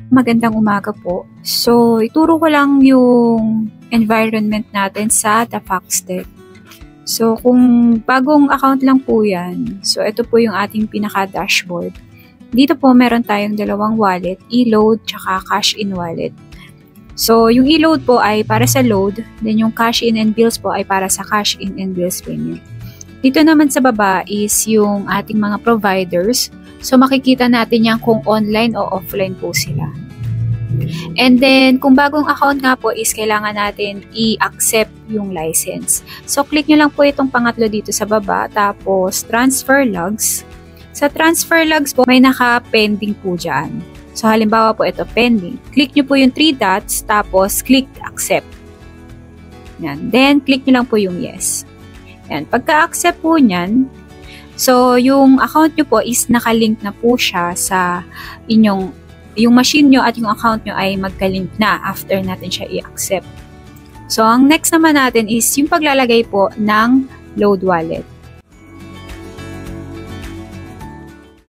Magandang umaga po. So, ituro ko lang yung environment natin sa The Foxtecc. So, kung bagong account lang po yan, so ito po yung ating pinaka-dashboard. Dito po meron tayong dalawang wallet, e-load tsaka cash-in wallet. So, yung e-load po ay para sa load, then yung cash-in and bills po ay para sa cash-in and bills payment. Dito naman sa baba is yung ating mga providers. So, makikita natin yan kung online o offline po sila. And then, kung bagong account nga po is kailangan natin i-accept yung license. So, click nyo lang po itong pangatlo dito sa baba. Tapos, transfer logs. Sa transfer logs po, may naka-pending po dyan. So, halimbawa po ito, pending. Click nyo po yung 3 dots, tapos click accept. Yan. Then, click nyo lang po yung yes. Yan. Pagka-accept po nyan, so, yung account nyo po is nakalink na po siya sa yung machine nyo at yung account nyo ay magkalink na after natin siya i-accept. So, ang next naman natin is yung paglalagay po ng load wallet.